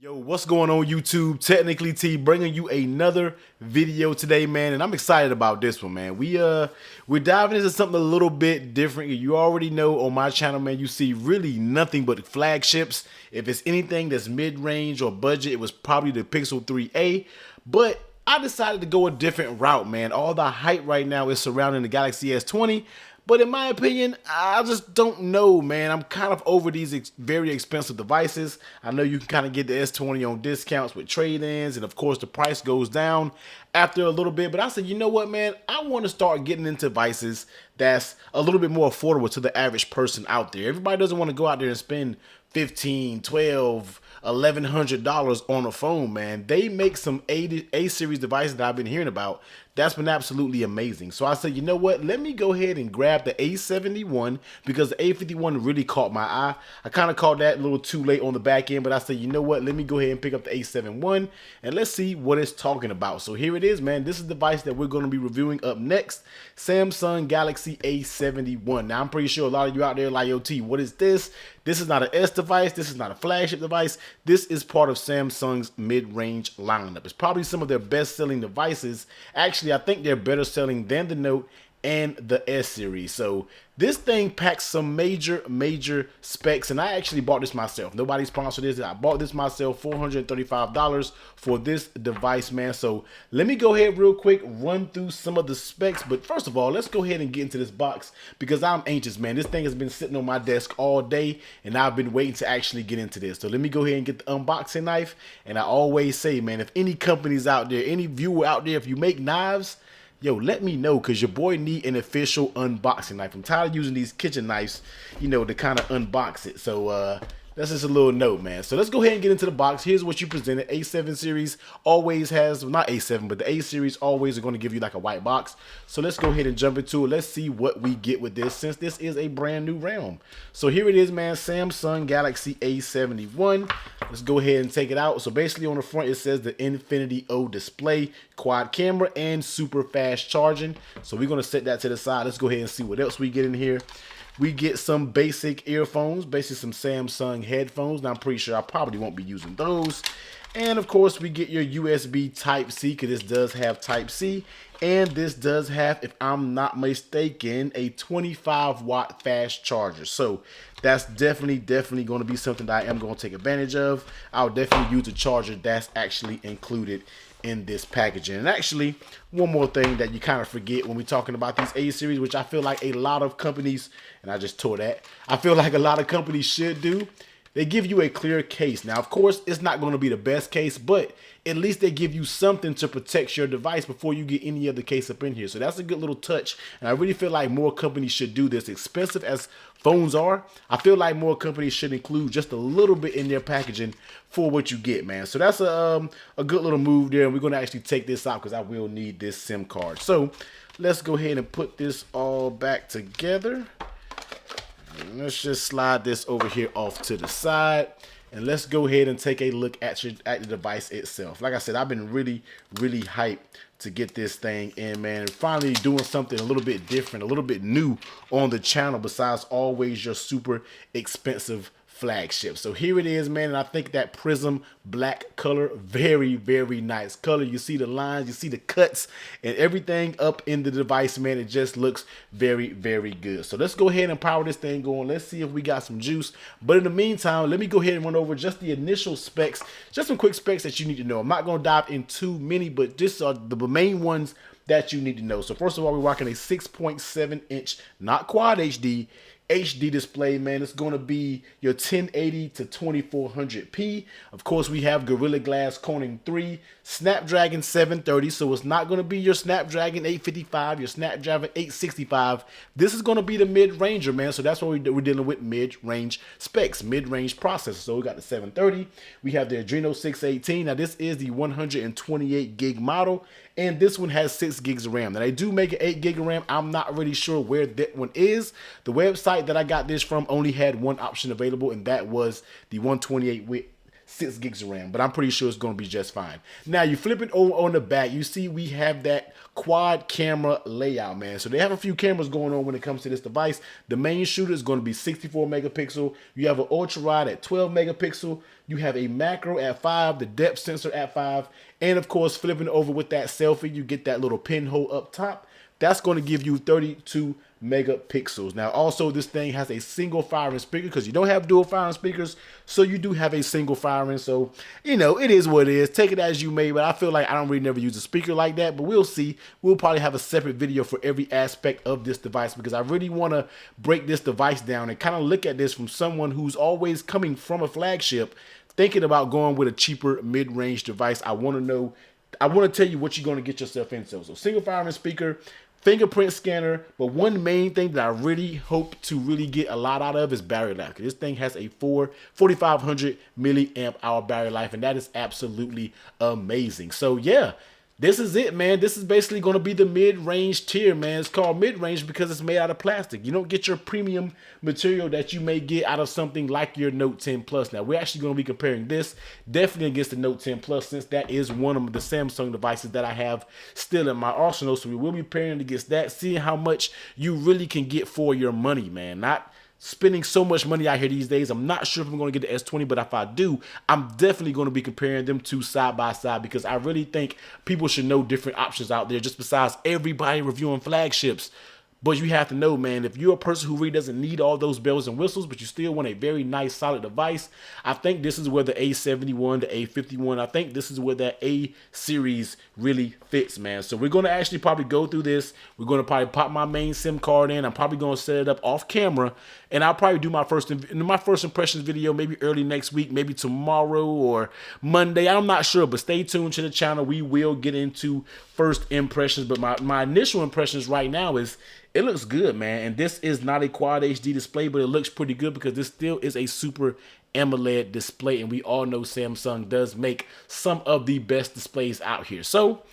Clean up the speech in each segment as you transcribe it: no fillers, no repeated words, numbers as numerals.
Yo, what's going on YouTube? Technically T bringing you another video today, man, and I'm excited about this one, man. We're diving into something a little bit different. You already know on my channel, man, you see really nothing but flagships. If it's anything that's mid-range or budget, it was probably the Pixel 3a, but I decided to go a different route, man. All the hype right now is surrounding the Galaxy S20. But in my opinion, I just don't know, man. I'm kind of over these very expensive devices. I know you can kind of get the S20 on discounts with trade-ins, and of course the price goes down after a little bit. But I said, you know what, man? I want to start getting into devices that's a little bit more affordable to the average person out there. Everybody doesn't want to go out there and spend $15, $12, $1,100 on a phone, man. They make some A series devices that I've been hearing about. That's been absolutely amazing. So I said, you know what? Let me go ahead and grab the A71 because the A51 really caught my eye. I kind of caught that a little too late on the back end, but I said, you know what? Let me go ahead and pick up the A71 and let's see what it's talking about. So here it is, man. This is the device that we're going to be reviewing up next. Samsung Galaxy A71. Now, I'm pretty sure a lot of you out there are like, yo, T, what is this? This is not an S device. This is not a flagship device. This is part of Samsung's mid-range lineup. It's probably some of their best-selling devices. Actually, I think they're better selling than the Note and the S series. So this thing packs some major specs, and I actually bought this myself. Nobody sponsored this. I bought this myself, $435 for this device, man. So let me go ahead real quick, run through some of the specs. But first of all, let's go ahead and get into this box because I'm anxious, man. This thing has been sitting on my desk all day, and I've been waiting to actually get into this. So let me go ahead and get the unboxing knife. And I always say, man, if any companies out there, any viewer out there, if you make knives, yo, let me know because your boy need an official unboxing knife. I'm tired of using these kitchen knives, you know, to kind of unbox it. So that's just a little note, man. So let's go ahead and get into the box. Here's what you presented. A7 series always has, well, not A7, but the A series always are going to give you like a white box. So let's go ahead and jump into it. Let's see what we get with this since this is a brand new realm. So here it is, man. Samsung Galaxy A71. Let's go ahead and take it out. So basically on the front, it says the Infinity O display, quad camera, and super fast charging. So we're going to set that to the side. Let's go ahead and see what else we get in here. We get some basic earphones, basically some Samsung headphones. Now, I'm pretty sure I probably won't be using those. And, of course, we get your USB Type-C because this does have Type-C. And this does have, if I'm not mistaken, a 25-watt fast charger. So that's definitely going to be something that I am going to take advantage of. I'll definitely use a charger that's actually included in this packaging. And actually, one more thing that you kind of forget when we're talking about these A series, which I feel like a lot of companies, and I just tore that, I feel like a lot of companies should do, they give you a clear case. Now, of course, it's not going to be the best case, but at least they give you something to protect your device before you get any other case up in here. So that's a good little touch. And I really feel like more companies should do this. Expensive as phones are, I feel like more companies should include just a little bit in their packaging for what you get, man. So that's a good little move there. And we're going to actually take this out because I will need this SIM card. So let's go ahead and put this all back together. Let's just slide this over here off to the side. And let's go ahead and take a look at the device itself. Like I said, I've been really hyped to get this thing in, man. And finally doing something a little bit different, a little bit new on the channel besides always your super expensive flagship. So here it is, man, and I think that prism black color, very nice color. You see the lines, you see the cuts and everything up in the device, man. It just looks very good. So let's go ahead and power this thing going. Let's see if we got some juice. But in the meantime, let me go ahead and run over just the initial specs, just some quick specs that you need to know. I'm not going to dive in too many, but these are the main ones that you need to know. So first of all, we're rocking a 6.7 inch, not quad HD display, man. It's going to be your 1080 to 2400p. Of course, we have Gorilla Glass Corning 3, Snapdragon 730, so it's not going to be your Snapdragon 855, your Snapdragon 865. This is going to be the mid-ranger, man, so that's why we're dealing with mid-range specs, mid-range processor. So we got the 730, we have the Adreno 618. Now, this is the 128 gig model, and this one has 6 gigs of RAM. Now, they do make an 8 gig of RAM. I'm not really sure where that one is. The website that I got this from only had one option available, and that was the 128 with 6 gigs of RAM, but I'm pretty sure it's going to be just fine. Now you flip it over on the back, you see we have that quad camera layout, man. So they have a few cameras going on when it comes to this device. The main shooter is going to be 64 megapixel. You have an ultra wide at 12 megapixel. You have a macro at 5, the depth sensor at 5, and of course flipping over with that selfie, you get that little pinhole up top. That's going to give you 32 megapixels. Now, also, this thing has a single firing speaker because you don't have dual firing speakers, so you do have a single firing. So, you know, it is what it is. Take it as you may, but I feel like I don't really never use a speaker like that, but we'll see. We'll probably have a separate video for every aspect of this device because I really want to break this device down and kind of look at this from someone who's always coming from a flagship, thinking about going with a cheaper mid-range device. I want to tell you what you're going to get yourself into. So, single firing speaker, fingerprint scanner, but one main thing that I really hope to really get a lot out of is battery life. This thing has a 4,500 milliamp hour battery life, and that is absolutely amazing. So yeah, this is it, man. This is basically going to be the mid-range tier, man. It's called mid-range because it's made out of plastic. You don't get your premium material that you may get out of something like your Note 10 Plus. Now, we're actually going to be comparing this definitely against the Note 10 Plus, since that is one of the Samsung devices that I have still in my arsenal. So we will be comparing it against that, seeing how much you really can get for your money, man. Not spending so much money out here these days. I'm not sure if I'm going to get the S20, but if I do, I'm definitely going to be comparing them two side by side because I really think people should know different options out there just besides everybody reviewing flagships. But you have to know, man, if you're a person who really doesn't need all those bells and whistles, but you still want a very nice, solid device, I think this is where the A71, the A51, I think this is where that A series really fits, man. So we're going to actually probably go through this. We're going to probably pop my main SIM card in. I'm probably going to set it up off camera, and I'll probably do my first impressions video maybe early next week, maybe tomorrow or Monday. I'm not sure, but stay tuned to the channel. We will get into first impressions, but my initial impressions right now is it looks good, man. And this is not a Quad HD display, but it looks pretty good because this still is a Super AMOLED display, and we all know Samsung does make some of the best displays out here. So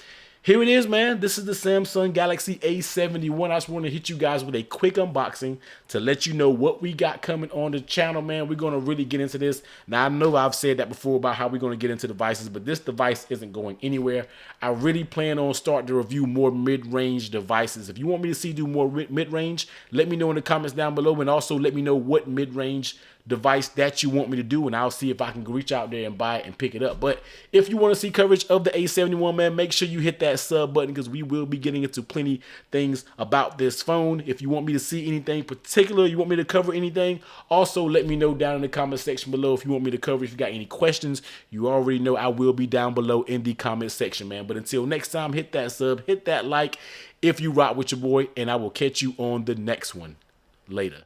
here it is, man. This is the Samsung Galaxy A71. I just want to hit you guys with a quick unboxing to let you know what we got coming on the channel, man. We're going to really get into this. Now, I know I've said that before about how we're going to get into devices, but this device isn't going anywhere. I really plan on starting to review more mid-range devices. If you want me to do more mid-range, let me know in the comments down below, and also let me know what mid-range device that you want me to do, and I'll see if I can reach out there and buy it and pick it up. But if you want to see coverage of the A71, man, make sure you hit that sub button because we will be getting into plenty things about this phone. If you want me to see anything particular, you want me to cover anything, also let me know down in the comment section below if you want me to cover. If you got any questions, you already know I will be down below in the comment section, man. But until next time, hit that sub, hit that like if you rock with your boy, and I will catch you on the next one. Later.